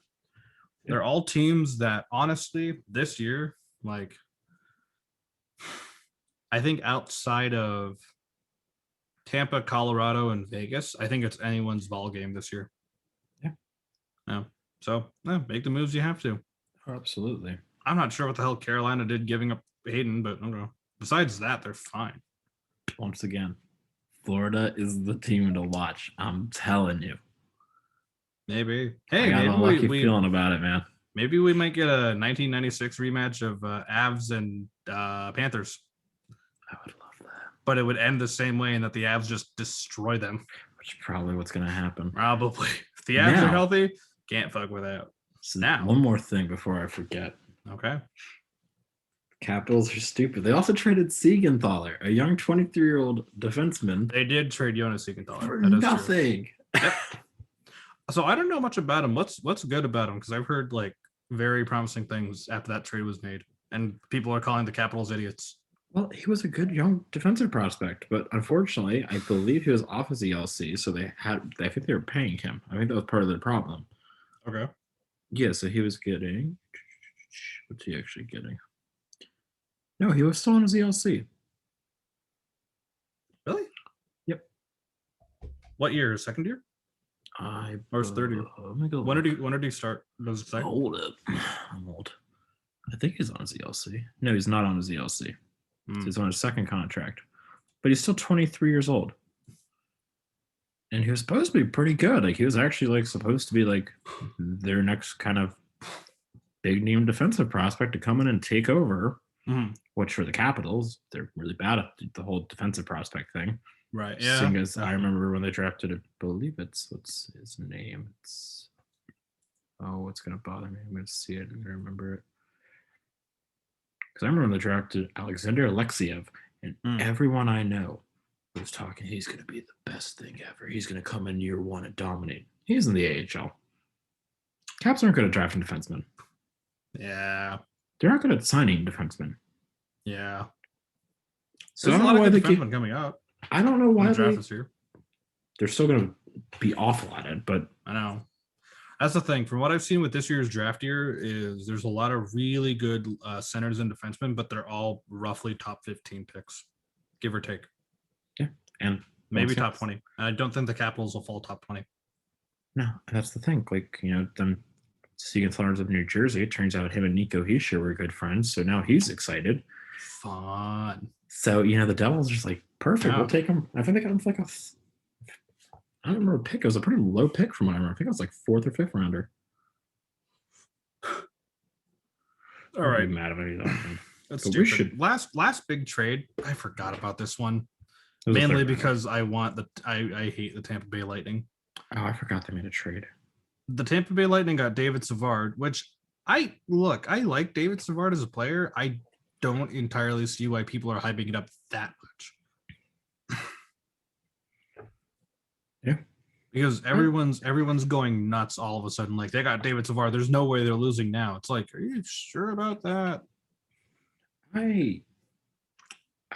they're all teams that honestly this year, like, I think outside of Tampa, Colorado, and Vegas, I think it's anyone's ball game this year. Yeah. So make the moves you have to. Oh, absolutely. I'm not sure what the hell Carolina did giving up Hayden, but besides that, they're fine. Once again, Florida is the team to watch. I'm telling you. Maybe. Hey, I got a lucky feeling about it, man. Maybe we might get a 1996 rematch of Avs and Panthers. I would love that. But it would end the same way in that the Avs just destroy them. Which is probably what's going to happen. Probably. If the Avs are healthy, can't fuck with that. So now, one more thing before I forget. Okay. Capitals are stupid. They also traded Siegenthaler, a young 23-year-old defenseman. They did trade Jonas Siegenthaler. For nothing. Yep. So I don't know much about him. What's good about him? Because I've heard like very promising things after that trade was made, and people are calling the Capitals idiots. Well, he was a good young defensive prospect, but unfortunately, I believe he was off his ELC, so I think they were paying him. I think that was part of the problem. Okay. Yeah, so he was getting. What's he actually getting? No, he was still on his ELC. Really? Yep. What year? Second year? Or his third year? When did he start? Does it say? Hold up. I'm old. I think he's on his ELC. No, he's not on his ELC. So he's on his second contract. But he's still 23 years old. And he was supposed to be pretty good. Like, he was actually like supposed to be like their next kind of big name defensive prospect to come in and take over. Mm-hmm. Which for the Capitals, they're really bad at the whole defensive prospect thing. Right. Yeah. Seeing as I remember when they drafted, I believe what's his name? It's going to bother me. I'm going to see it. I'm going to remember it. Because I remember when they drafted Alexander Alexiev, and everyone I know was talking, he's going to be the best thing ever. He's going to come in year one and dominate. He's in the AHL. Caps aren't good at drafting defensemen. Yeah. They're not good at signing defensemen. Yeah. So there's a lot of good defensemen coming up. I don't know why draft this year. They're still going to be awful at it, but I know. That's the thing. From what I've seen with this year's draft year is there's a lot of really good centers and defensemen, but they're all roughly top 15 picks, give or take. Yeah. And maybe top 20. I don't think the Capitals will fall top 20. No, that's the thing. Like, them Siegenthalers of New Jersey, it turns out him and Nico Hischier were good friends, so now he's excited. Fun. So, the Devils are just like, perfect, we'll take him. I think they got him for like I don't remember a pick. It was a pretty low pick from what I remember. I think it was like 4th or 5th rounder. All right. Mad about it. That's stupid. Last big trade. I forgot about this one. Mainly because I hate the Tampa Bay Lightning. Oh, I forgot they made a trade. The Tampa Bay Lightning got David Savard, which I like David Savard as a player. I don't entirely see why people are hyping it up that much. Yeah. Because everyone's going nuts all of a sudden. Like, they got David Savard. There's no way they're losing now. It's like, are you sure about that? I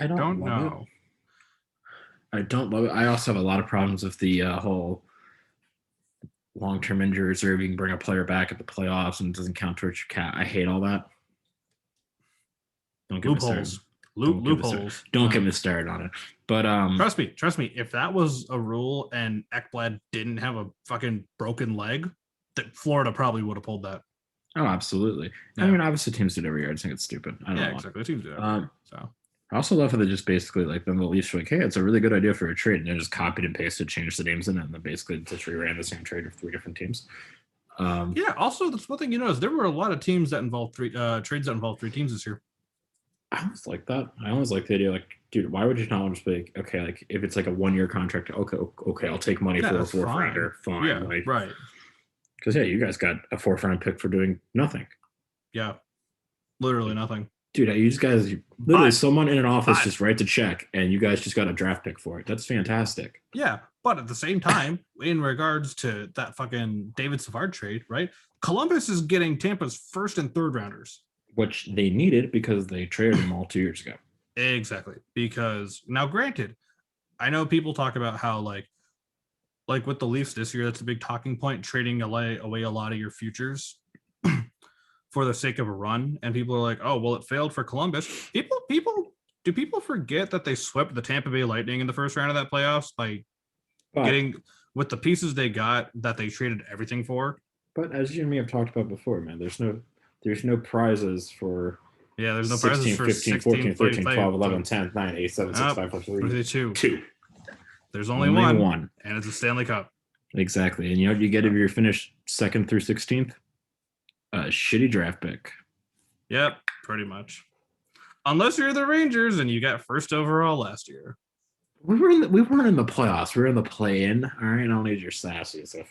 don't know. I don't love it. I also have a lot of problems with the whole long-term injury reserve. You can bring a player back at the playoffs and it doesn't count towards your cap. I hate all that. Don't get loopholes. Loopholes. Don't get me started on it. But trust me. If that was a rule and Ekblad didn't have a fucking broken leg, that Florida probably would have pulled that. Oh, absolutely. Yeah. I mean, obviously teams do it every year. I just think it's stupid. I don't know. Exactly. Teams do it every year. So. I also love how they just basically, like, then the Leafs were like, hey, it's a really good idea for a trade. And they just copied and pasted, changed the names in it, and then basically just reran the same trade with 3 different teams. Also, that's one thing you notice. There were a lot of teams that involved trades that involved 3 teams this year. I always like that. I always like the idea, like, dude, why would you not want to be like, okay, like, if it's like a 1-year contract, okay, I'll take money for a 4th-rounder. Fine. Yeah, like, right. Because, you guys got a 4th-round pick for doing nothing. Yeah. Literally nothing. Dude, literally someone in an office just writes a check and you guys just got a draft pick for it. That's fantastic. Yeah, but at the same time, in regards to that fucking David Savard trade, right? Columbus is getting Tampa's 1st and 3rd rounders. Which they needed because they traded them all 2 years ago. Exactly. Because, now granted, I know people talk about how, like with the Leafs this year, that's a big talking point, trading away a lot of your futures for the sake of a run, and people are like, oh, well, it failed for Columbus. Do people forget that they swept the Tampa Bay Lightning in the 1st round of that playoffs by getting, with the pieces they got that they traded everything for? But as you and me have talked about before, man, there's no prizes for there's no 16, prizes for 15, 14, 13, 12, 11, 10, 9, 8, 7, 6, 5, 4, 3, 2. There's only one, and it's a Stanley Cup. Exactly. And you know what you get if you're finished 2nd through 16th? A shitty draft pick. Yep, pretty much. Unless you're the Rangers and you got 1st overall last year. We weren't in the playoffs. We were in the play-in. All right, I don't need your sassy stuff.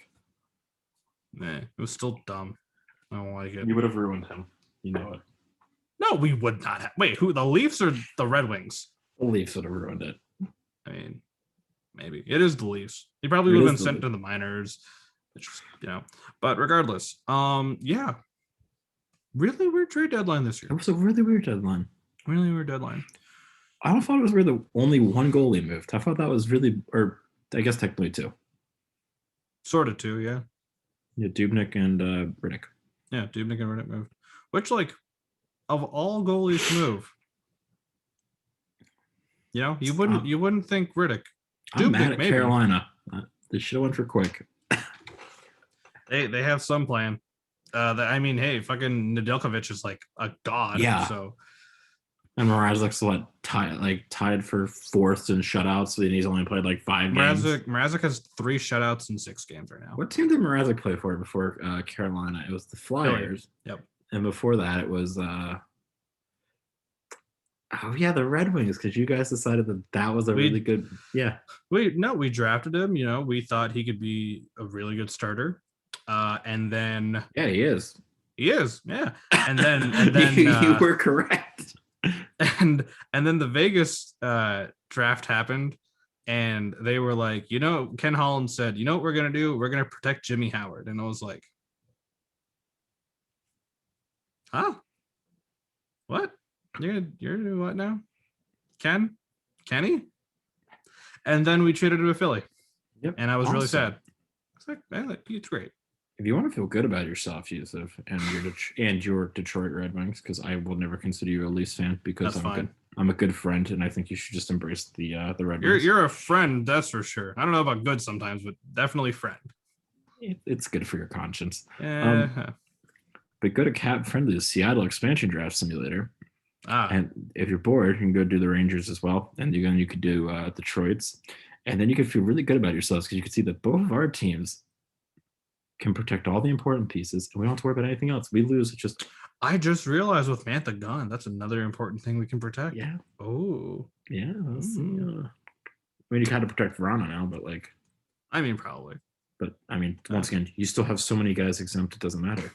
It was still dumb. I don't like it. You would have ruined him. You know it. No, we would not have. Wait, who? The Leafs or the Red Wings? The Leafs would have ruined it. I mean, maybe. It is the Leafs. He probably would have been sent to the minors. It's just, But regardless, really weird trade deadline this year. It was a really weird deadline. Really weird deadline. I thought it was where the only one goalie moved. I thought that was really, or I guess technically 2. Sort of 2, yeah. Yeah, Dubnyk and Riddick. Yeah, Dubnyk and Riddick moved. Which, like, of all goalies to move, you wouldn't think Riddick. I'm mad at Carolina. They should have went for Quick. They have some plan. Hey, fucking Nedeljkovic is like a god. Yeah. So, and Mrazek's tied for 4th in shutouts, and he's only played like 5 games. Mrazek has 3 shutouts in 6 games right now. What team did Mrazek play for before Carolina? It was the Flyers. Yep. And before that, it was the Red Wings, because you guys decided that was really good. Yeah. We drafted him. We thought he could be a really good starter. And then he is. Yeah. And then you were correct. And then the Vegas draft happened, and they were like, Ken Holland said, you know what we're gonna do? We're gonna protect Jimmy Howard. And I was like, huh? What? You're gonna do what now? Kenny? And then we traded to a Philly. Yep. And I was really sad. It's like, man, it's great. If you want to feel good about yourself, Yusuf, and your Detroit Red Wings, because I will never consider you a Leafs fan, because I'm a good friend, and I think you should just embrace the Red Wings. You're a friend, that's for sure. I don't know about good sometimes, but definitely friend. It's good for your conscience. Yeah. But go to Cap Friendly, the Seattle expansion draft simulator. And if you're bored, you can go do the Rangers as well, and you could do Detroit's, and then you could feel really good about yourselves because you could see that both of our teams can protect all the important pieces, and we don't have to worry about anything else. We lose, it's just. I just realized with Mantha gone, that's another important thing we can protect. Yeah. Oh. Yeah. I mean, you kind of protect Verona now, but like. I mean, probably. But I mean, once again, you still have so many guys exempt. It doesn't matter.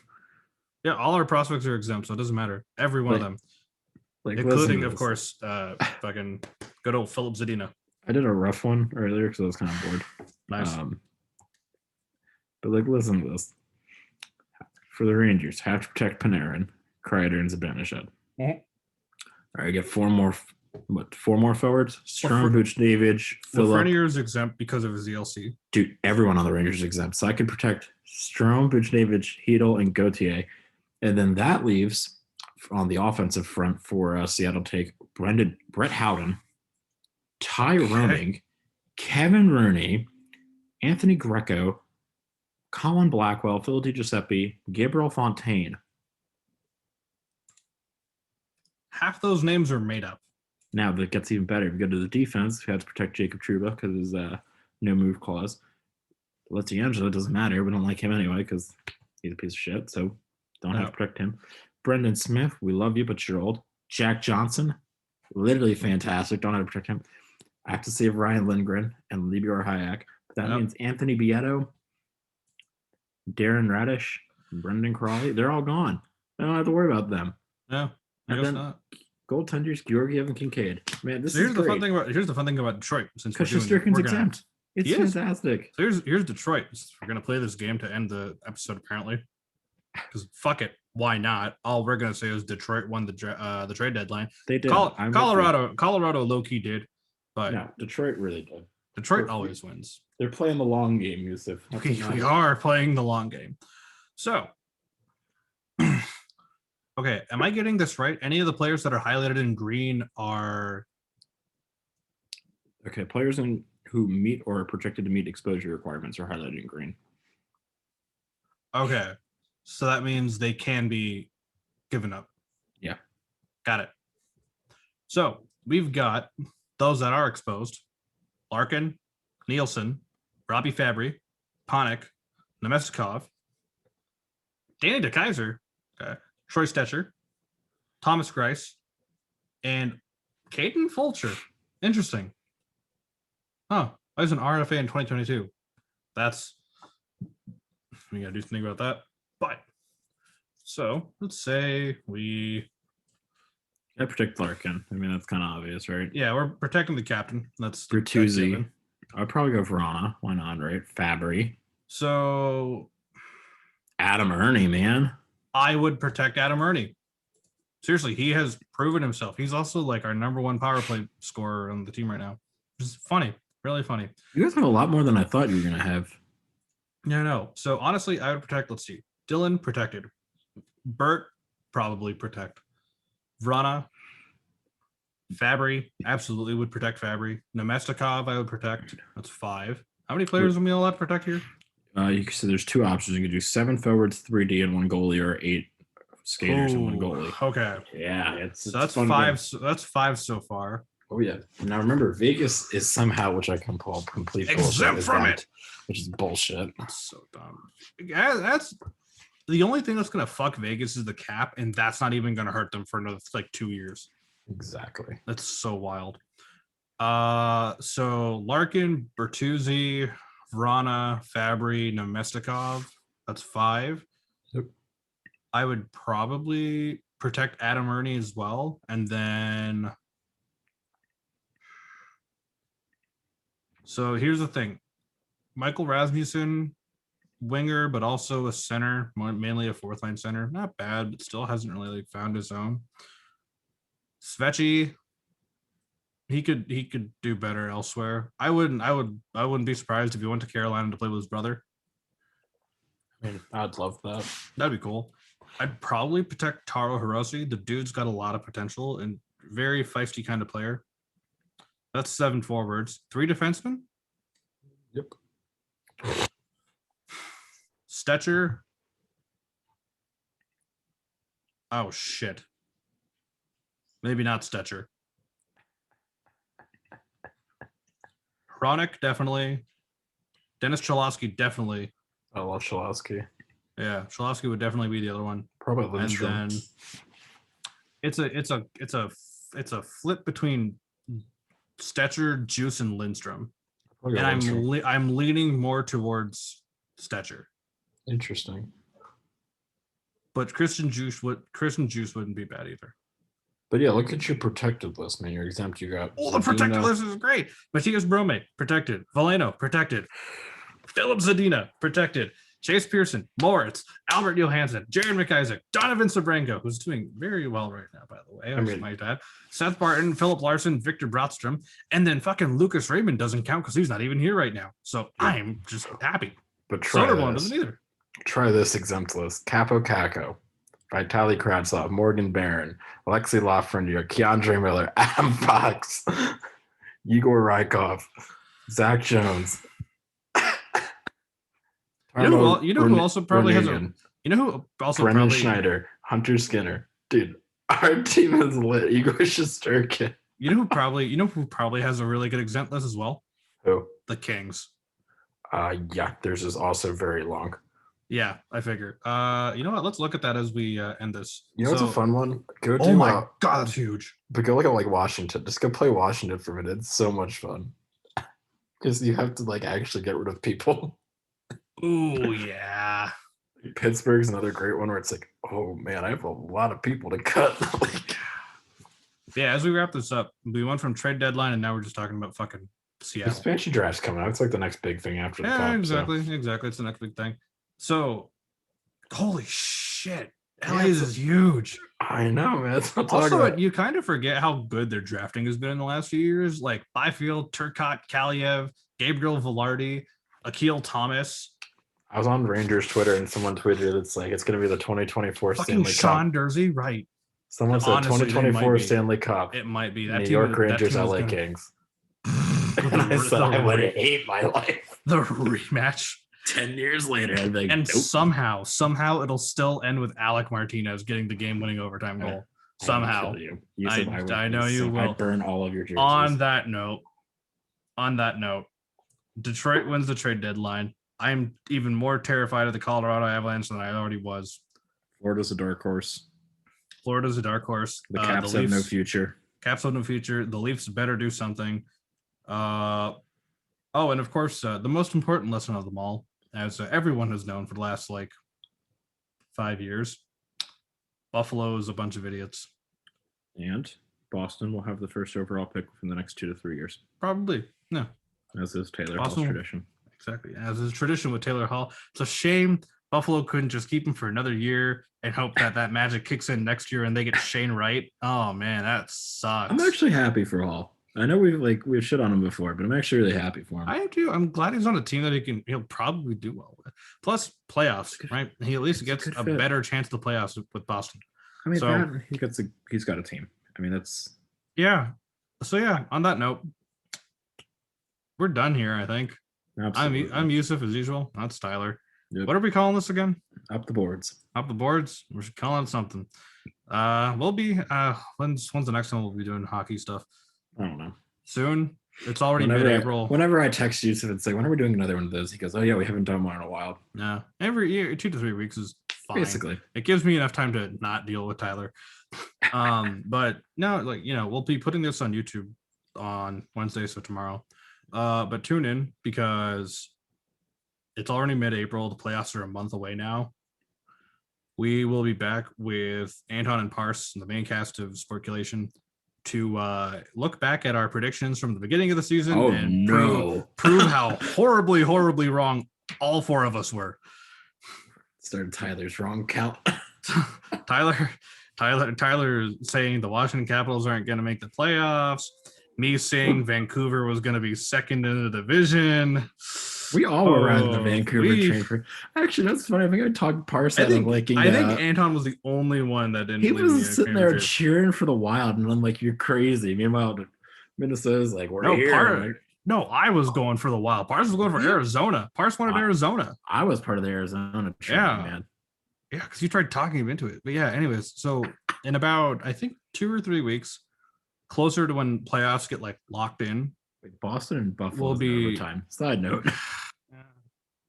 Yeah, all our prospects are exempt, so it doesn't matter. Every one of them, including, of course, fucking good old Philip Zadina. I did a rough one earlier because I was kind of bored. Nice. But like, listen to this. For the Rangers, have to protect Panarin, Kreider, and Zibanejad. Mm-hmm. All right, get four more forwards? Strome, Buchnevich, Philip. Frenier is exempt because of his ELC. Dude, everyone on the Rangers is exempt. So I can protect Strome, Buchnevich, Hedl, and Gauthier. And then that leaves on the offensive front for Seattle take Brett Howden, Ty Roning, Kevin Rooney, Anthony Greco, Colin Blackwell, Phil DiGiuseppe, Gabriel Fontaine. Half those names are made up. Now that gets even better. If we go to the defense, we have to protect Jacob Trouba because of his no move clause. Lettiangelo doesn't matter. We don't like him anyway because he's a piece of shit. So don't have to protect him. Brendan Smith, we love you, but you're old. Jack Johnson, literally fantastic. Don't have to protect him. I have to save Ryan Lindgren and Libor Hayek. But that means Anthony Bietto, Darren Radish, Brendan Crawley, they're all gone. I don't have to worry about them. No, I guess not. Goaltenders, Georgiev and Kincaid. Man, this here's is the great. Here's the fun thing about Detroit. Since Shesterkin's exempt. It's fantastic. So here's Detroit. We're gonna play this game to end the episode apparently. Because fuck it, why not? All we're gonna say is Detroit won the trade deadline. They did. Colorado low key did, but no, Detroit really did. Detroit always wins. They're playing the long game, Yusuf. We are playing the long game. So, okay, am I getting this right? Any of the players that are highlighted in green are players who meet or are projected to meet exposure requirements are highlighted in green. Okay, so that means they can be given up. Yeah, got it. So we've got those that are exposed: Larkin, Nielsen, Robbie Fabry, Panik, Nemestikov, Danny DeKeyser, Troy Stetcher, Thomas Greiss, and Caden Fulcher. Interesting. Oh, I was an RFA in 2022. We gotta do something about that. But so let's say I protect Larkin. I mean, that's kind of obvious, right? Yeah, we're protecting the captain. That's Bertuzzi. I'd probably go Verona. Why not, right? Fabry. So Adam Ernie, man. I would protect Adam Ernie. Seriously, he has proven himself. He's also like our number one power play scorer on the team right now. Which is funny. Really funny. You guys have a lot more than I thought you were gonna have. Yeah, I know. So honestly, I would protect, let's see. Dylan protected. Bert probably protect. Vrana, Fabry, absolutely would protect Fabry. Nemestikov, I would protect. That's 5. How many players are we allowed to protect here? You can say there's 2 options. You can do 7 forwards, 3D, and 1 goalie, or 8 skaters and 1 goalie. Okay. Yeah, so that's 5. So that's 5 so far. Oh yeah. Now remember, Vegas is somehow, which I can call complete exempt from it, which is bullshit. That's so dumb. That's the only thing that's gonna fuck Vegas is the cap, and that's not even gonna hurt them for another 2 years. Exactly. That's so wild. So Larkin, Bertuzzi, Vrana, Fabry, Nemestikov. That's 5. Yep. I would probably protect Adam Ernie as well, and then. So here's the thing. Michael Rasmussen, winger, but also a center, mainly a 4th-line center. Not bad, but still hasn't really found his own. Svechny, he could do better elsewhere. I wouldn't be surprised if he went to Carolina to play with his brother. I mean, I'd love that. That'd be cool. I'd probably protect Taro Hirose. The dude's got a lot of potential and very feisty kind of player. That's 7 forwards. 3 defensemen? Yep. Stetcher. Oh, shit. Maybe not Stetcher. Hronik, definitely. Dennis Cholowski, definitely. I love Cholowski. Yeah, Cholowski would definitely be the other one. Probably. And then it's a flip between Stetcher, Juice, and Lindstrom. And I'm leaning more towards Stetcher. Interesting. But Christian Juice wouldn't be bad either. But yeah, look at your protected list, man. You're exempt. You got the protected list is great. Matias Brome, protected. Veleno, protected. Philip Zadina, protected. Chase Pearson, Moritz, Albert Johansson, Jared McIsaac, Donovan Sabrango, who's doing very well right now, by the way. I might add. Seth Barton, Philip Larson, Victor Brotstrom, and then fucking Lucas Raymond doesn't count because he's not even here right now. So I'm just happy. But Soderblom doesn't either. Try this exempt list. Capo Caco, Vitaly Kravtsov, Morgan Barron, Alexei Lafreniere, Keandre Miller, Adam Fox, Igor Rykov, Zach Jones. You know who also probably has a. You know who also Brendan probably Schneider, Hunter Skinner, dude. Our team is lit. Igor Shesterkin. You know who probably has a really good exempt list as well. Who? The Kings. Yeah, theirs is also very long. Yeah, I figure. You know what? Let's look at that as we end this. You know what's a fun one? Oh my god, that's huge. But go look at like Washington. Just go play Washington for a minute. It's so much fun. Because you have to like actually get rid of people. Ooh, yeah. Pittsburgh's another great one where it's like, oh man, I have a lot of people to cut. Yeah, as we wrap this up, we went from trade deadline and now we're just talking about fucking Seattle. Expansion draft's coming out. It's like the next big thing after the cup. Exactly. It's the next big thing. So, holy shit. LA's is huge. I know, man. Also, you kind of forget how good their drafting has been in the last few years. Like Byfield, Turcotte, Kaliev, Gabriel Velarde, Akil Thomas. I was on Rangers Twitter and someone tweeted it's like it's going to be the 2024 Stanley Cup. Sean Dursey, right? Someone said 2024 Stanley Cup. It might be that New York Rangers, LA Kings. And I said I would hate my life. The rematch 10 years later, I'd be like, and nope. somehow it'll still end with Alec Martinez getting the game-winning overtime goal. Somehow, I know you will. I burn all of your jerseys. On that note, Detroit wins the trade deadline. I'm even more terrified of the Colorado Avalanche than I already was. Florida's a dark horse. The Caps have no future. The Leafs better do something. And of course, the most important lesson of them all, as everyone has known for the last 5 years, Buffalo is a bunch of idiots. And Boston will have the first overall pick from the next 2 to 3 years. Probably, no. As is Taylor Hall's tradition. Exactly. As is tradition with Taylor Hall. It's a shame Buffalo couldn't just keep him for another year and hope that magic kicks in next year and they get Shane Wright. Oh man, that sucks. I'm actually happy for Hall. I know we've shit on him before, but I'm actually really happy for him. I am too. I'm glad he's on a team that he'll probably do well with. Plus playoffs, right? He at least gets a better chance at the playoffs with Boston. I mean, he's got a team. I mean, that's So yeah, on that note, we're done here. I think. Absolutely. I'm Yusuf as usual. That's Tyler. Yep. What are we calling this again? Up the boards. We're calling it something. We'll be when's the next time we'll be doing hockey stuff? I don't know. Soon. It's already mid-April. Whenever I text Yusuf and say, when are we doing another one of those? He goes, oh yeah, we haven't done one in a while. Yeah. Every year, 2 to 3 weeks is fine. Basically. It gives me enough time to not deal with Tyler. But no, we'll be putting this on YouTube on Wednesday, so tomorrow. But tune in because it's already mid-April. The playoffs are a month away now. We will be back with Anton and Parse, the main cast of Sporculation, to look back at our predictions from the beginning of the season prove how horribly, horribly wrong all 4 of us were. Started Tyler's wrong count. Tyler saying the Washington Capitals aren't going to make the playoffs. Me saying Vancouver was going to be second in the division. We all were around the Vancouver train. Actually, that's funny. I think I talked Parse out of liking. I think Anton was the only one that didn't. He was sitting there cheering for the Wild, and I'm like, "You're crazy." Meanwhile, Minnesota's like, "We're here." I was going for the Wild. Parse was going for Arizona. Parse wanted Arizona. I was part of the Arizona train, man. Yeah, because you tried talking him into it. But yeah, anyways, so in about I think 2 or 3 weeks, closer to when playoffs get locked in. Boston and Buffalo will be overtime. Side note.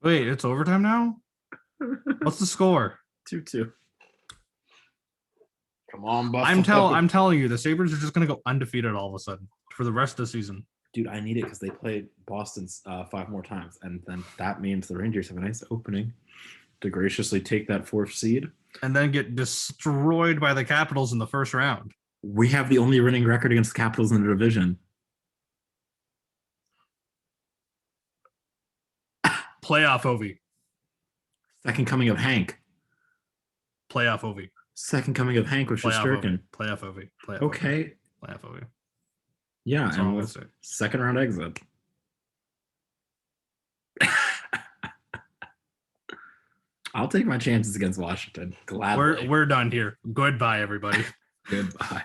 Wait, it's overtime now? What's the score? 2-2. Come on, Buffalo. I'm telling you, the Sabres are just going to go undefeated all of a sudden. for the rest of the season. Dude, I need it because they played Boston 5 more times, and then that means the Rangers have a nice opening to graciously take that 4th seed. And then get destroyed by the Capitals in the first round. We have the only winning record against the Capitals in the division. Playoff Ovi. Second coming of Hank. Playoff Ovi. Second coming of Hank with Shesterkin. Playoff Ovi. Okay. Playoff Ovi. Yeah, that's and with second round exit. I'll take my chances against Washington. Gladly. We're done here. Goodbye, everybody. Goodbye.